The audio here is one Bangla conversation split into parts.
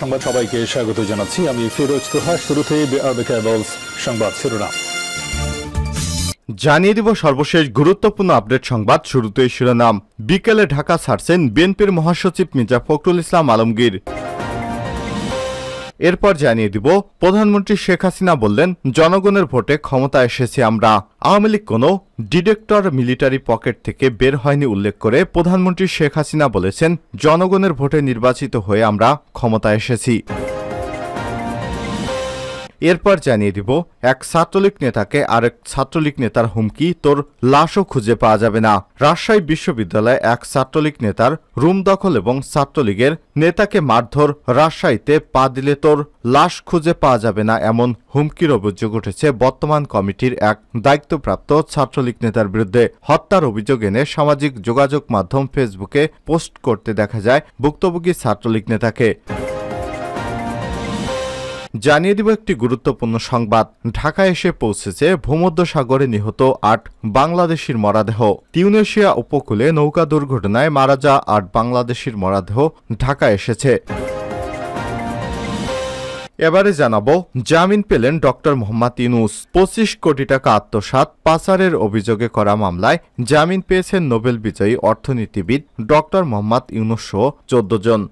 সংবাদ সবাইকে স্বাগত জানাচ্ছি। আমি ফিরোজ তোহা। শুরুতে সংবাদ শিরোনাম জানিয়ে দিব সর্বশেষ গুরুত্বপূর্ণ আপডেট সংবাদ। শুরুতেই শিরোনাম। বিকেলে ঢাকা ছাড়ছেন বিএনপির মহাসচিব মির্জা ফখরুল ইসলাম আলমগীর। এরপর জানিয়ে দিব প্রধানমন্ত্রী শেখ হাসিনা বললেন, জনগণের ভোটে ক্ষমতা এসেছে আমরা। আওয়ামী লীগ কোনো ডিরেক্টর মিলিটারি পকেট থেকে বের হয়নি উল্লেখ করে প্রধানমন্ত্রী শেখ হাসিনা বলেছেন, জনগণের ভোটে নির্বাচিত হয়ে আমরা ক্ষমতা এসেছি। এরপর জানিয়ে দিব এক ছাত্রলীগ নেতাকে আরেক ছাত্রলীগ নেতার হুমকি, তোর লাশও খুঁজে পাওয়া যাবে না। রাজশাহী বিশ্ববিদ্যালয়ে এক ছাত্রলীগ নেতার রুম দখল এবং ছাত্রলীগের নেতাকে মারধর, রাজশাহীতে পা দিলে তোর লাশ খুঁজে পাওয়া যাবে না এমন হুমকির অভিযোগ উঠেছে বর্তমান কমিটির এক দায়িত্বপ্রাপ্ত ছাত্রলীগ নেতার বিরুদ্ধে। হত্যার অভিযোগ এনে সামাজিক যোগাযোগ মাধ্যম ফেসবুকে পোস্ট করতে দেখা যায় ভুক্তভোগী ছাত্রলীগ নেতাকে। জানিয়ে দিব একটি গুরুত্বপূর্ণ সংবাদ। ঢাকায় এসে পৌঁছেছে ভূমধ্যসাগরে নিহত 8 বাংলাদেশির মরদেহ। তিউনেশিয়া উপকূলে নৌকা দুর্ঘটনায় মারা যাওয়া 8 বাংলাদেশির মরদেহ ঢাকায় এসেছে। এবারে জানাবো, জামিন পেলেন ডক্টর মোহাম্মদ ইউনূস। 25 কোটি টাকা আত্মসাৎ পাচারের অভিযোগে করা মামলায় জামিন পেয়েছেন নোবেল বিজয়ী অর্থনীতিবিদ ডক্টর মোহাম্মদ ইউনূস সহ 14 জন।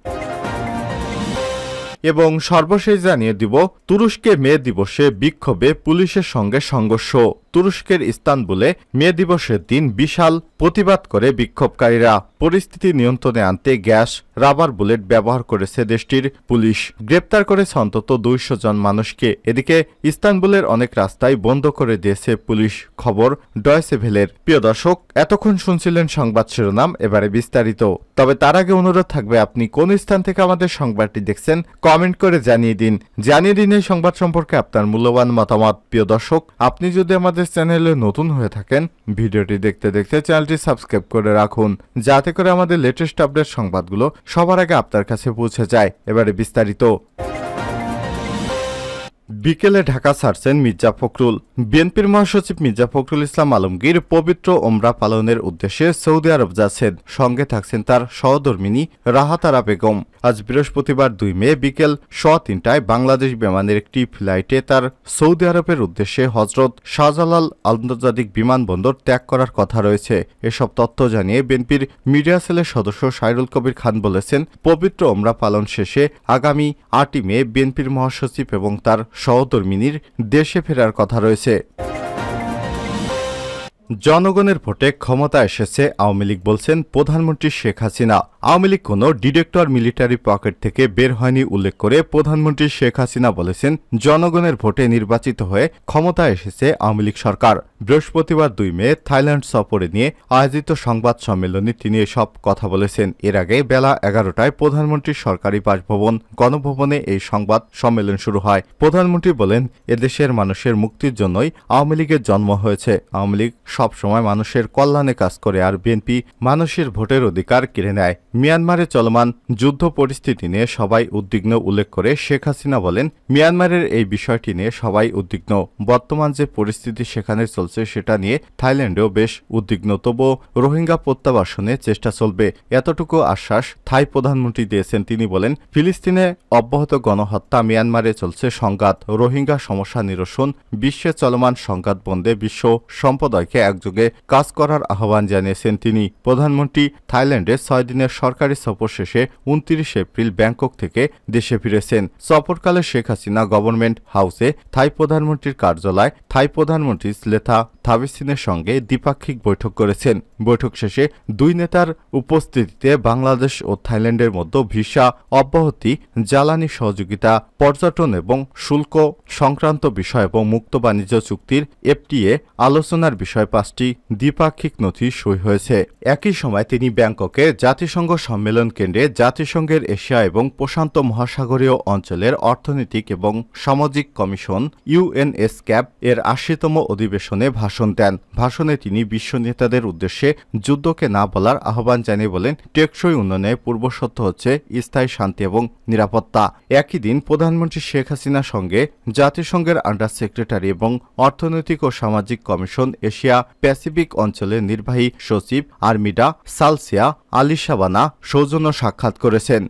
এবং সর্বশেষ জানিয়ে দিব, তুরস্কে মে দিবসে বিক্ষোভে পুলিশের সঙ্গে সংঘর্ষ। তুরস্কের ইস্তানবুলে মে দিবসের দিন বিশাল প্রতিবাদ করে বিক্ষোভকারীরা। পরিস্থিতি নিয়ন্ত্রণে আনতে গ্যাস, রাবার বুলেট ব্যবহার করেছে দেশটির পুলিশ। গ্রেপ্তার করেছে অন্তত 200 জন মানুষকে। এদিকে ইস্তানবুলের অনেক রাস্তায় বন্ধ করে দিয়েছে পুলিশ। খবর ডয়েচে ভেলের। প্রিয় দর্শক, এতক্ষণ শুনছিলেন সংবাদ শিরোনাম, এবারে বিস্তারিত। তবে তার আগে অনুরোধ থাকবে, আপনি কোন স্থান থেকে আমাদের সংবাদটি দেখছেন কমেন্ট করে জানিয়ে দিন এই সংবাদ সম্পর্কে আপনার মূল্যবান মতামত। প্রিয় দর্শক, আপনি যদি আমাদের চ্যানেলে নতুন হয়ে থাকেন, ভিডিওটি দেখতে দেখতে চ্যানেলটি সাবস্ক্রাইব করে রাখুন, যাতে করে আমাদের লেটেস্ট আপডেট সংবাদগুলো সবার আগে আপনার কাছে পৌঁছে যায়। এবারে বিস্তারিত। বিকেলে ঢাকা ছাড়ছেন মির্জা ফখরুল। বিএনপির মহাসচিব মির্জা ফখরুল ইসলাম আলমগীর পবিত্র ওমরা পালনের উদ্দেশ্যে সৌদি আরব যাচ্ছেন। সঙ্গে থাকছেন তার সহধর্মিণী রাহাত আরা বেগম। আজ বৃহস্পতিবার 2 মে বিকেল 3:15টায় বাংলাদেশ বিমানের একটি ফ্লাইটে তার সৌদি আরবের উদ্দেশ্যে হজরত শাহজালাল আন্তর্জাতিক বিমানবন্দর ত্যাগ করার কথা রয়েছে। এসব তথ্য জানিয়ে বিএনপির মিডিয়া সেলের সদস্য সাইরুল কবির খান বলেছেন, পবিত্র ওমরা পালন শেষে আগামী 8 মে বিএনপির মহাসচিব এবং তার সহধর্মিনীর দেশে ফেরার কথা রয়েছে। জনগণের ভোটে ক্ষমতা এসেছে আওয়ামী লীগ বলছেন প্রধানমন্ত্রী শেখ হাসিনা। আওয়ামী লীগ কোনো ডিরেক্টর মিলিটারি পকেট থেকে বের হয়নি উল্লেখ করে প্রধানমন্ত্রী শেখ হাসিনা বলেছেন, জনগণের ভোটে নির্বাচিত হয়ে ক্ষমতা এসেছে আওয়ামী লীগ সরকার। বৃহস্পতিবার 2 মে থাইল্যান্ড সফরে নিয়ে আয়োজিত সংবাদ সম্মেলনে তিনি এসব কথা বলেছেন। এর আগে বেলা 11টায় প্রধানমন্ত্রীর সরকারি বাসভবন গণভবনে এই সংবাদ সম্মেলন শুরু হয়। প্রধানমন্ত্রী বলেন, এদেশের মানুষের মুক্তির জন্যই আওয়ামী লীগের জন্ম হয়েছে। আওয়ামী লীগ সবসময় মানুষের কল্যাণে কাজ করে, আর বিএনপি মানুষের ভোটের অধিকার কেড়ে নেয়। মিয়ানমারে চলমান যুদ্ধ পরিস্থিতি নিয়ে সবাই উদ্বিগ্ন উল্লেখ করে শেখ হাসিনা বলেন, মিয়ানমারের এই বিষয়টি নিয়ে সবাই উদ্বিগ্ন। বর্তমান যে পরিস্থিতি সেখানে চলছে সেটা নিয়ে থাইল্যান্ডেও বেশ উদ্বিগ্ন। তবুও রোহিঙ্গা প্রত্যাবাসনে চেষ্টা চলবে, এতটুকু আশ্বাস থাই প্রধানমন্ত্রী দিয়েছেন। তিনি বলেন, ফিলিস্তিনে অব্যাহত গণহত্যা, মিয়ানমারে চলছে সংঘাত, রোহিঙ্গা সমস্যা নিরসন, বিশ্বে চলমান সংঘাত বন্ধে বিশ্ব সম্প্রদায়কে একযোগে কাজ করার আহ্বান জানিয়েছেন তিনি। প্রধানমন্ত্রী থাইল্যান্ডে 6 দিনের সরকারি সফর শেষে 29 এপ্রিল ব্যাংকক থেকে দেশে ফিরেছেন। সফরকালে শেখ হাসিনা গভর্নমেন্ট হাউসে থাই প্রধানমন্ত্রীর কার্যালয় থাই প্রধানমন্ত্রী স্লেথা থাবিসিনের সঙ্গে দ্বিপাক্ষিক বৈঠক করেছেন। বৈঠক শেষে 2 নেতার উপস্থিতিতে বাংলাদেশ ও থাইল্যান্ডের মধ্যে ভিসা অব্যাহতি, জ্বালানি সহযোগিতা, পর্যটন এবং শুল্ক সংক্রান্ত বিষয় এবং মুক্ত বাণিজ্য চুক্তির FTA আলোচনার বিষয় 5টি দ্বিপাক্ষিক নথি সই হয়েছে। একই সময় তিনি ব্যাংককে জাতিসংঘ সম্মেলন কেন্দ্রে জাতিসংঘের এশিয়া এবং প্রশান্ত মহাসাগরীয় অঞ্চলের অর্থনৈতিক এবং সামাজিক কমিশন UNESCAP এর 80তম অধিবেশনে ভাষণ দেন। ভাষণে তিনি বিশ্ব নেতাদের উদ্দেশ্যে যুদ্ধকে না বলার আহ্বান জানিয়ে বলেন, টেকসই উন্নয়নের পূর্বশর্ত হচ্ছে স্থায়ী শান্তি এবং নিরাপত্তা। একই দিন প্রধানমন্ত্রী শেখ হাসিনার সঙ্গে জাতিসংঘের আন্ডার সেক্রেটারি এবং অর্থনৈতিক ও সামাজিক কমিশন এশিয়া প্যাসিফিক অঞ্চলের নির্বাহী সচিব আর্মিডা সালসিয়া আলিশাবানা সৌজন্য সাক্ষাৎ করেছেন।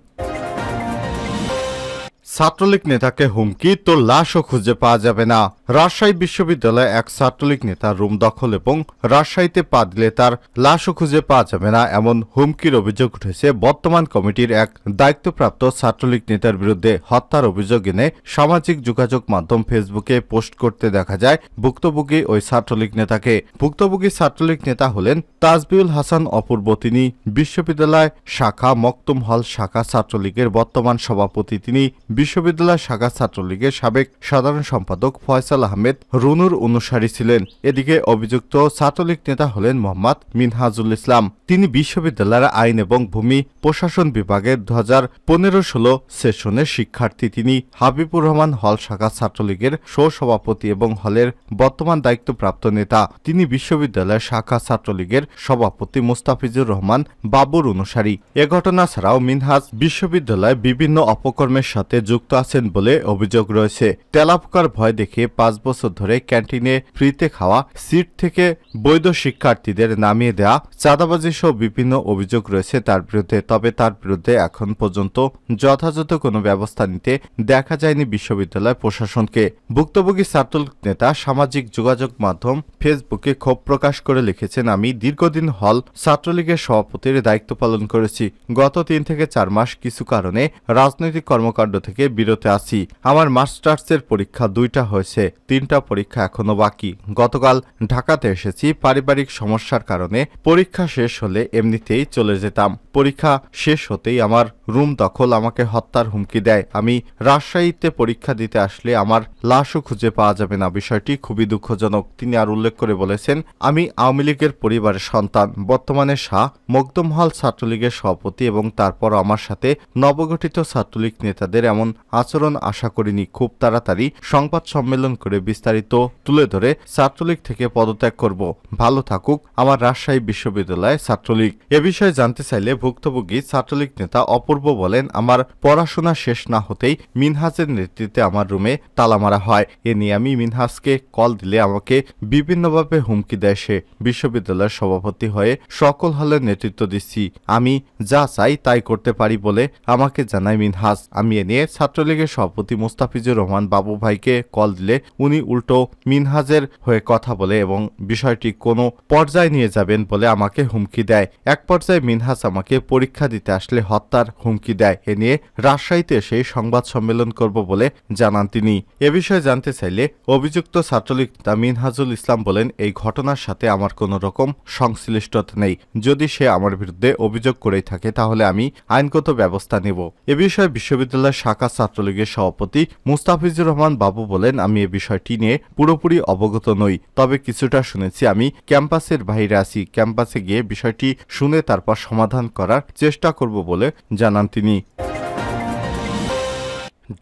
ছাত্রলীগ নেতাকে হুমকি, তোর লাশও খুঁজে পাওয়া যাবে না। রাজশাহী বিশ্ববিদ্যালয়ে এক ছাত্রলীগ নেতার রুম দখল এবং রাজশাহীতে পা দিলে তার লাশও খুঁজে পাওয়া যাবে না এমন হুমকির অভিযোগ উঠেছে বর্তমান কমিটির এক দায়িত্বপ্রাপ্ত ছাত্রলীগ নেতার বিরুদ্ধে। হত্যার অভিযোগ এনে সামাজিক যোগাযোগ মাধ্যম ফেসবুকে পোস্ট করতে দেখা যায় ভুক্তভোগী ওই ছাত্রলীগ নেতাকে। ভুক্তভোগী ছাত্রলীগ নেতা হলেন তাজবিউল হাসান অপূর্ব। তিনি বিশ্ববিদ্যালয় শাখা মকতুম হল শাখা ছাত্রলীগের বর্তমান সভাপতি। তিনি বিশ্ববিদ্যালয় শাখা ছাত্রলীগের সাবেক সাধারণ সম্পাদক ফয়সাল আহমেদ রুনুর অনুসারী ছিলেন। এদিকে অভিযুক্ত ছাত্রলীগ নেতা হলেন মোহাম্মদ মিনহাজুল ইসলাম। তিনি বিশ্ববিদ্যালয়ের আইন এবং ভূমি প্রশাসন বিভাগের 2015-16 সেশনের শিক্ষার্থী। তিনি হাবিবুর রহমান হল শাখা ছাত্রলীগের সহসভাপতি এবং হলের বর্তমান দায়িত্বপ্রাপ্ত নেতা। তিনি বিশ্ববিদ্যালয় শাখা ছাত্রলীগের সভাপতি মুস্তাফিজুর রহমান বাবুর অনুসারী। এ ঘটনা ছাড়াও মিনহাজ বিশ্ববিদ্যালয়ে বিভিন্ন অপকর্মের সাথে যুক্ত আছেন বলে অভিযোগ রয়েছে। তেলাপোকার ভয় দেখে 5 বছর ধরে ক্যান্টিনে ফ্রিতে খাওয়া, সিট থেকে বৈধ শিক্ষার্থীদের নামিয়ে দেয়া, চাঁদাবাজি সহ বিভিন্ন অভিযোগ রয়েছে তার বিরুদ্ধে। তবে তার বিরুদ্ধে এখন পর্যন্ত যথাযথ কোনো ব্যবস্থা নিতে দেখা যায়নি বিশ্ববিদ্যালয় প্রশাসনকে। ভুক্তভোগী ছাত্রলীগ নেতা সামাজিক যোগাযোগ মাধ্যম ফেসবুকে ক্ষোভ প্রকাশ করে লিখেছেন, আমি দীর্ঘদিন হল ছাত্রলীগের সভাপতির দায়িত্ব পালন করেছি। গত 3 থেকে 4 মাস কিছু কারণে রাজনৈতিক কর্মকাণ্ড থেকে বিরত আছি। আমার মাস্টার্সের পরীক্ষা 2টা হয়েছে, 3টা পরীক্ষা এখনো বাকি। গতকাল ঢাকাতে এসেছি। পারিবারিক সমস্যার কারণে পরীক্ষা শেষ হলে এমনিতেই চলে যেতাম। পরীক্ষা শেষ হতেই আমার রুম দখল, আমাকে হত্যার হুমকি দেয়। আমি রাজশাহীতে পরীক্ষা দিতে আসলে আমার লাশও খুঁজে পাওয়া যাবে না। বিষয়টি খুবই দুঃখজনক। তিনি আর উল্লেখ করে বলেছেন, আমি আওয়ামী লীগের পরিবারের সন্তান। বর্তমানে শাহ মকদুম হল ছাত্রলীগের সভাপতি এবং তারপর আমার সাথে নবগঠিত ছাত্রলীগ নেতাদের এমন আচরণ আশা করিনি। খুব তাড়াতাড়ি সংবাদ সম্মেলন করে বিস্তারিত তুলে ধরে ছাত্রলীগ থেকে পদত্যাগ করব। ভালো থাকুক আমার রাজশাহী বিশ্ববিদ্যালয় ছাত্রলীগ। এ বিষয়ে জানতে চাইলে ভুক্তভোগী ছাত্রলীগ নেতা অপূর্ব বলেন, আমার পড়াশোনা শেষ না হতেই মিনহাজের নেতৃত্বে আমার রুমে তালা মারা হয়। এ নিয়ে আমি মিনহাজকে কল দিলে আমাকে বিভিন্নভাবে হুমকি দেয়। সে বিশ্ববিদ্যালয়ের সভাপতি হয়ে সকল হলের নেতৃত্ব দিচ্ছি, আমি যা চাই তাই করতে পারি বলে আমাকে জানায় মিনহাজ। আমি এ নিয়ে ছাত্রলীগের সভাপতি মুস্তাফিজুর রহমান বাবু ভাইকে কল দিলে উনি উল্টো মিনহাজের হয়ে কথা বলে এবং বিষয়টি কোনো পর্যায়ে নিয়ে যাবেন বলে আমাকে হুমকি দেয়। এক পর্যায়ে মিনহাজ আমাকে পরীক্ষা দিতে আসলে হত্যার হুমকি দেয়। এ নিয়ে রাজশাহীতে এসে সংবাদ সম্মেলন করব বলে জানান তিনি। এ বিষয়ে জানতে চাইলে অভিযুক্ত ছাত্রলীগ নেতা মিনহাজুল ইসলাম বলেন, এই ঘটনার সাথে আমার কোনো রকম সংশ্লিষ্টতা নেই। যদি সে আমার বিরুদ্ধে অভিযোগ করেই থাকে তাহলে আমি আইনগত ব্যবস্থা নেব। এ বিষয়ে বিশ্ববিদ্যালয় শাখা ছাত্রলীগের সভাপতি মুস্তাফিজুর রহমান বাবু বলেন, আমি এ বিষয়টি নিয়ে পুরোপুরি অবগত নই, তবে কিছুটা শুনেছি। আমি ক্যাম্পাসের বাইরে আছি, ক্যাম্পাসে গিয়ে বিষয়টি শুনে তারপর সমাধান করার চেষ্টা করব বলে জানান তিনি।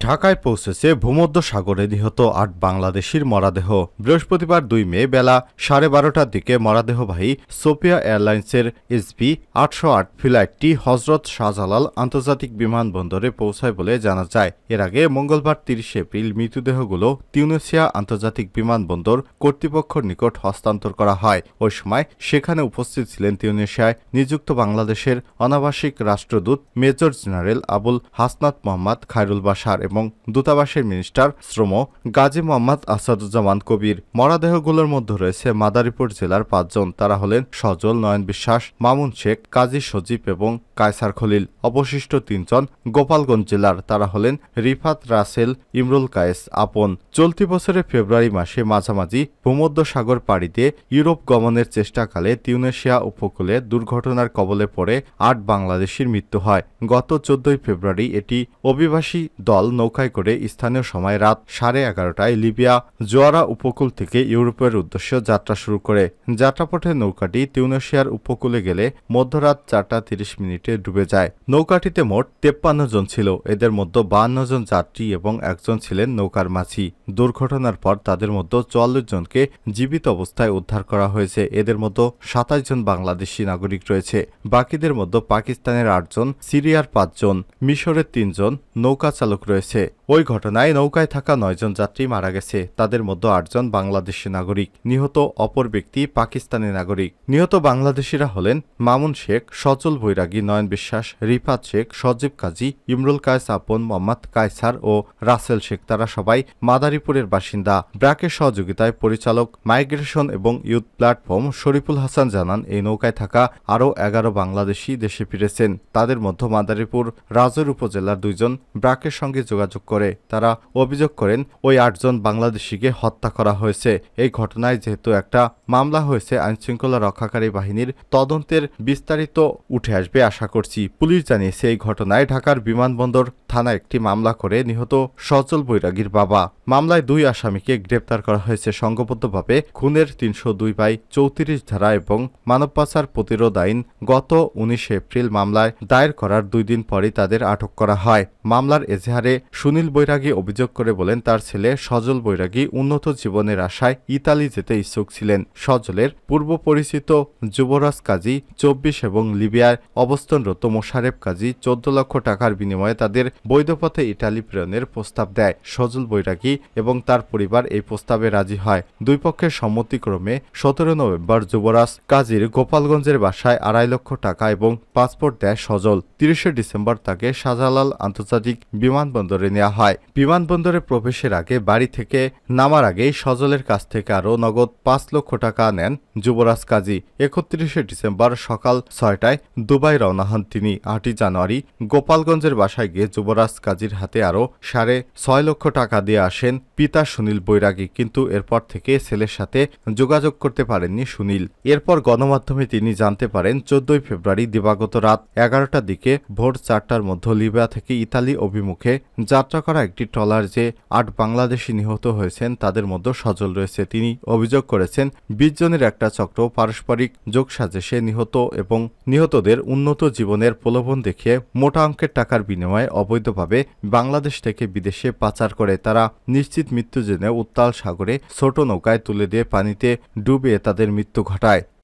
ঢাকায় পৌঁছেছে ভূমধ্যসাগরে নিহত 8 বাংলাদেশির মরদেহ। বৃহস্পতিবার 2 মে বেলা 12:30টার দিকে মরদেহবাহী সোফিয়া এয়ারলাইন্সের এসবি 808 ফ্লাইটটি হজরত শাহজালাল আন্তর্জাতিক বিমানবন্দরে পৌঁছায় বলে জানা যায়। এর আগে মঙ্গলবার 30 এপ্রিল মৃতদেহগুলো তিউনিসিয়া আন্তর্জাতিক বিমানবন্দর কর্তৃপক্ষের নিকট হস্তান্তর করা হয়। ওই সময় সেখানে উপস্থিত ছিলেন তিউনিসিয়ায় নিযুক্ত বাংলাদেশের অনাবাসিক রাষ্ট্রদূত মেজর জেনারেল আবুল হাসনাত মোহাম্মদ খায়রুল বাশার এবং দূতাবাসের মিনিস্টার শ্রম গাজী মোহাম্মদ আসাদুজ্জামান কবির। মরদেহগুলোর মধ্যে রয়েছে মাদারীপুর জেলার 5 জন। তারা হলেন সজল, নয়ন বিশ্বাস, মামুন শেখ, কাজী সজীব এবং কায়সার খলিল। অবশিষ্ট 3 জন গোপালগঞ্জ জেলার। তারা হলেন রিফাত, রাসেল, ইমরুল কায়েস আপন। চলতি বছরের ফেব্রুয়ারি মাসে মাঝামাঝি ভূমধ্যসাগর পাড়ি দিয়ে ইউরোপ গমনের চেষ্টাকালে তিউনিসিয়া উপকূলে দুর্ঘটনার কবলে পড়ে 8 বাংলাদেশির মৃত্যু হয়। গত 14 ফেব্রুয়ারি এটি অভিবাসী দল নৌকায় করে স্থানীয় সময় রাত 11:30টায় লিবিয়া জোয়ারা উপকূল থেকে ইউরোপের উদ্দেশ্যে যাত্রা শুরু করে। যাত্রাপথে নৌকাটি তিউনিসিয়ার উপকূলে গেলে মধ্যরাত 4:30 ডুবে যায়। নৌকাটিতে মোট 53 জন ছিল। এদের মধ্যে 52 জন যাত্রী এবং 1 জন ছিলেন নৌকার মাঝি। দুর্ঘটনার পর তাদের মধ্যে 44 জনকে জীবিত অবস্থায় উদ্ধার করা হয়েছে। এদের মধ্যে 27 জন বাংলাদেশি নাগরিক রয়েছে। বাকিদের মধ্যে পাকিস্তানের 8 জন, সিরিয়ার 5 জন, মিশরের 3 জন নৌকা চালক রয়েছে। ওই ঘটনায় নৌকায় থাকা 9 জন যাত্রী মারা গেছে। তাদের মধ্যে 8 জন বাংলাদেশি নাগরিক। নিহত অপর ব্যক্তি পাকিস্তানি নাগরিক। নিহত বাংলাদেশিরা হলেন মামুন শেখ, সজল বৈরাগী, নয়ন বিশ্বাস, রিফাত শেখ, সজীব কাজী, ইমরুল কায়েস আপন, মোহাম্মদ কায়সার ও রাসেল শেখ। তারা সবাই মাদারীপুরের বাসিন্দা। ব্র্যাকের সহযোগিতায় পরিচালক মাইগ্রেশন এবং ইউথ প্ল্যাটফর্ম শরীফুল হাসান জানান, এই নৌকায় থাকা আরও 11 বাংলাদেশি দেশে ফিরেছেন। তাদের মধ্যে মাদারীপুর রাজৈর উপজেলার 2 জন ব্র্যাকের সঙ্গে যোগাযোগ করে তারা অভিযোগ করেন ওই 8 জন বাংলাদেশিকে হত্যা করা হয়েছে। এই ঘটনায় যেহেতু একটা মামলা হয়েছে, আইনশৃঙ্খলা রক্ষাকারী বাহিনীর তদন্তের বিস্তারিত উঠে আসবে আশা করছি। পুলিশ জানিয়েছে, এই ঘটনায় ঢাকার বিমানবন্দর থানায় একটি মামলা করে নিহত সজল বৈরাগীর বাবা। মামলায় 2 আসামিকে গ্রেপ্তার করা হয়েছে। সংঘবদ্ধভাবে খুনের 302/34 ধারা এবং মানব পাচার প্রতিরোধ আইন গত 19 এপ্রিল মামলায় দায়ের করার 2 দিন পরই তাদের আটক করা হয়। মামলার এজাহারে সুনীল বৈরাগী অভিযোগ করে বলেন, তার ছেলে সজল বৈরাগী উন্নত জীবনের আশায় ইতালি যেতে ইচ্ছুক ছিলেন। সজলের পূর্ব পরিচিত যুবরাজ কাজী 24 এবং লিবিয়ায় অবস্থানরত মোশারেফ কাজী 14 লক্ষ টাকার বিনিময়ে তাদের বৈধ পথে ইটালি প্রেরণের প্রস্তাব দেয়। সজল বৈরাগী এবং তার পরিবার এই প্রস্তাবে রাজি হয়। 2 পক্ষের সম্মতিক্রমে 17 নভেম্বর যুবরাজ কাজীর গোপালগঞ্জের বাসায় 2.5 লক্ষ টাকা এবং পাসপোর্ট দেয় সজল। 30 ডিসেম্বর তাকে শাহজালাল আন্তর্জাতিক বিমানবন্দরে নেওয়া হয়। বিমানবন্দরে প্রবেশের আগে বাড়ি থেকে নামার আগেই সজলের কাছ থেকে আরও নগদ 5 লক্ষ টাকা নেন যুবরাজ কাজী। 31 ডিসেম্বর সকাল 6টায় দুবাই রওনা হন তিনি। 8 জানুয়ারি গোপালগঞ্জের বাসায় গিয়ে যুবরাজ কাজীর হাতে আরও 6.5 লক্ষ টাকা দিয়ে আসেন পিতা সুনীল বৈরাগী। কিন্তু এরপর থেকে ছেলের সাথে যোগাযোগ করতে পারেননি সুনীল। এরপর গণমাধ্যমে তিনি জানতে পারেন 14 ফেব্রুয়ারি দিবাগত রাত 11টার দিকে ভোর 4টার মধ্যে লিবিয়া থেকে ইতালি অভিমুখে যাত্রা করা একটি ট্রলার যে 8 বাংলাদেশি নিহত হয়েছেন তাদের মধ্যে সজল রয়েছে। তিনি অভিযোগ করেছেন 20 জনের একটা চক্র পারস্পরিক যোগসাজশে নিহত এবং নিহতদের উন্নত জীবনের প্রলোভন দেখিয়ে মোটা অঙ্কের টাকার বিনিময়ে অবৈধভাবে বাংলাদেশ থেকে বিদেশে পাচার করে। তারা নিশ্চিত মৃত্যু জেনে উত্তাল সাগরে ছোট নৌকায় তুলে দিয়ে পানিতে ডুবিয়ে তাদের মৃত্যু ঘটায়।